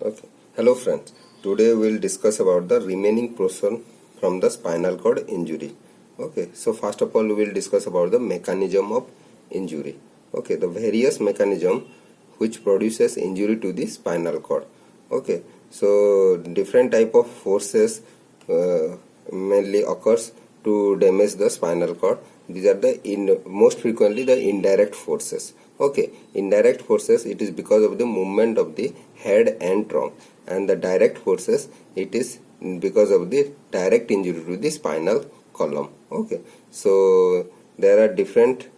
Okay. Hello friends. Today we will discuss about the remaining portion from the spinal cord injury. Okay. So first of all we will discuss about the mechanism of injury. Okay. The various mechanism which produces injury to the spinal cord. Okay. So different type of forces mainly occurs to damage the spinal cord. These are the most frequently the indirect forces. Okay, indirect forces, it is because of the movement of the head and trunk, and the direct forces, it is because of the direct injury to the spinal column. Okay, so there are different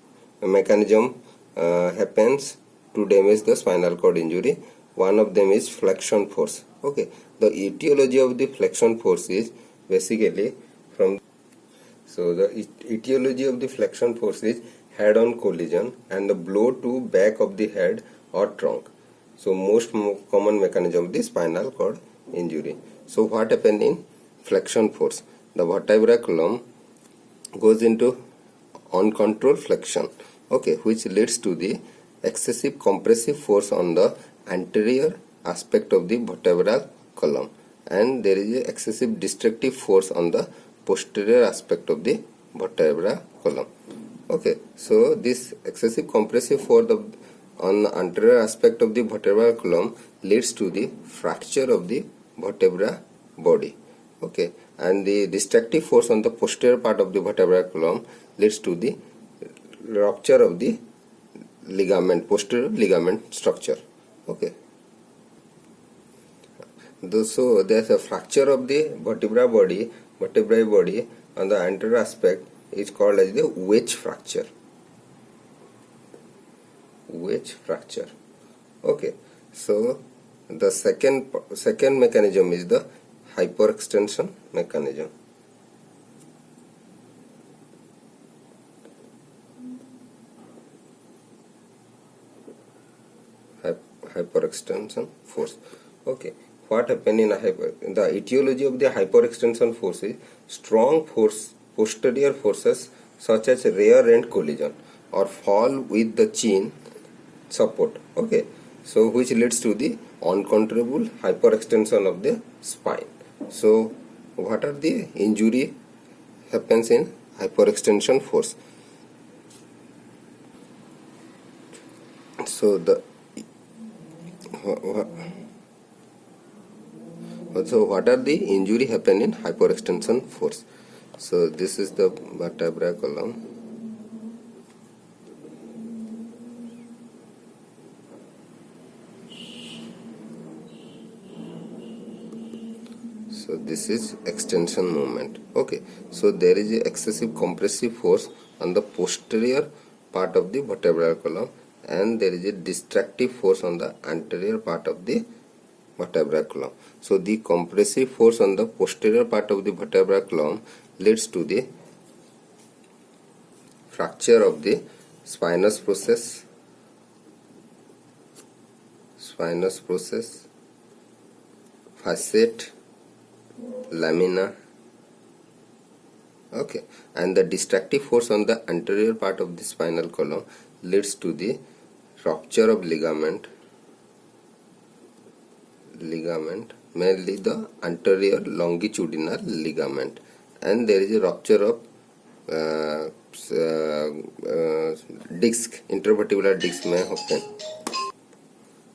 mechanism happens to damage the spinal cord injury. One of them is flexion force. Okay, the etiology of the flexion force is basically from. So the etiology of the flexion force is head-on collision and the blow to back of the head or trunk. So most common mechanism of the spinal cord injury. So what happened in flexion force? The vertebral column goes into uncontrolled flexion, okay, which leads to the excessive compressive force on the anterior aspect of the vertebral column, and there is a excessive destructive force on the posterior aspect of the vertebral column. Okay, so this excessive compressive force on the anterior aspect of the vertebral column leads to the fracture of the vertebral body. Okay, and the destructive force on the posterior part of the vertebral column leads to the rupture of the ligament, posterior ligament structure. Okay, so there's a fracture of the vertebral body on the anterior aspect is called as the wedge fracture. Okay, so the second mechanism is the hyperextension mechanism. Hyperextension force. Okay, what happened in the etiology of the hyperextension force is strong posterior forces such as rear end collision or fall with the chin support. Okay, so which leads to the uncontrollable hyperextension of the spine. So what are the injury happens in hyperextension force? So what are the injury happen in hyperextension force? So this is the vertebral column. So this is extension movement. Okay, so there is a excessive compressive force on the posterior part of the vertebral column, and there is a destructive force on the anterior part of the vertebral column. So the compressive force on the posterior part of the vertebral column leads to the fracture of the spinous process, facet, lamina. Okay, and the destructive force on the anterior part of the spinal column leads to the rupture of ligament, mainly the anterior longitudinal ligament, and there is a rupture of disc, intervertebral disc may happen.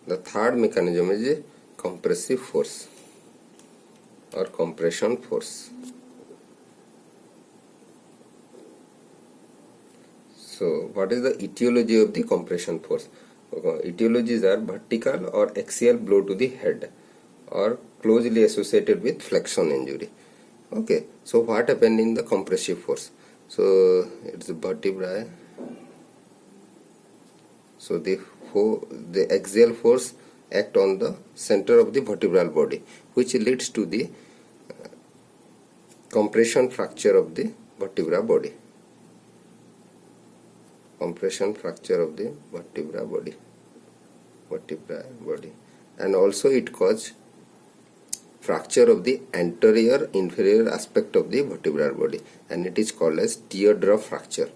The third mechanism is a compressive force or compression force. So what is the etiology of the compression force? Etiologies are vertical or axial blow to the head or closely associated with flexion injury. Okay, so what happened in the compressive force? So it's vertebrae. So the axial force act on the center of the vertebral body, which leads to the compression fracture of the vertebral body. And also it causes fracture of the anterior inferior aspect of the vertebral body, and it is called as teardrop fracture.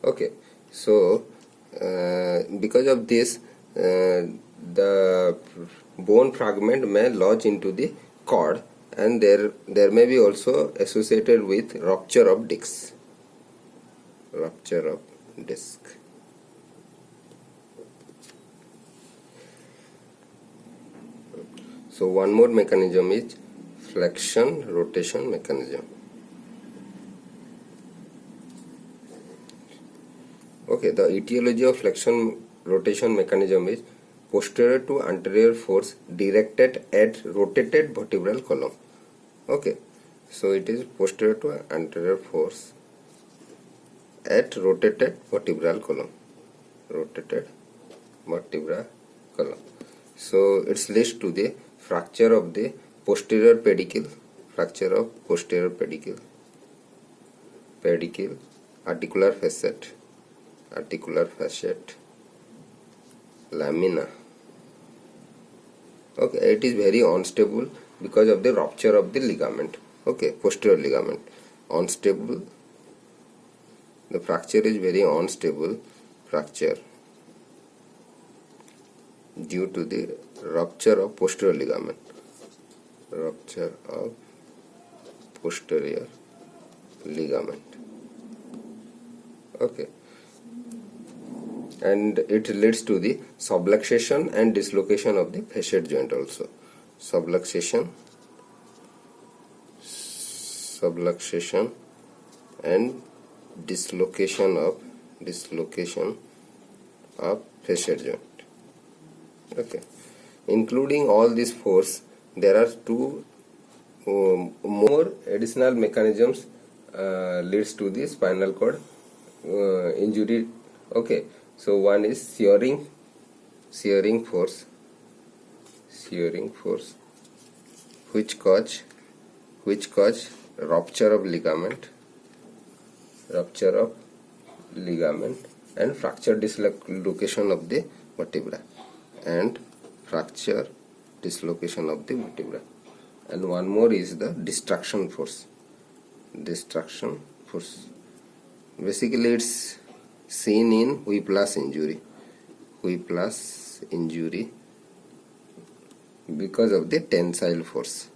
Okay, so because of this the bone fragment may lodge into the cord, and there may be also associated with rupture of disc. So one more mechanism is flexion rotation mechanism. Okay, the etiology of flexion rotation mechanism is posterior to anterior force directed at rotated vertebral column. Okay, so it is posterior to anterior force at rotated vertebral column. So it leads to the fracture of the posterior pedicle, articular facet, lamina. Okay, it is very unstable because of the rupture of the ligament. Okay, posterior ligament, unstable. The fracture is very unstable fracture due to the rupture of posterior ligament. Okay, and it leads to the subluxation and dislocation of the facet joint also. Subluxation and dislocation of facet joint. Okay, including all this force, there are two more additional mechanisms leads to the spinal cord injury. Okay, so one is shearing force, which cause rupture of ligament and fracture dislocation of the vertebra and one more is the destruction force. Basically it's seen in whiplash injury because of the tensile force.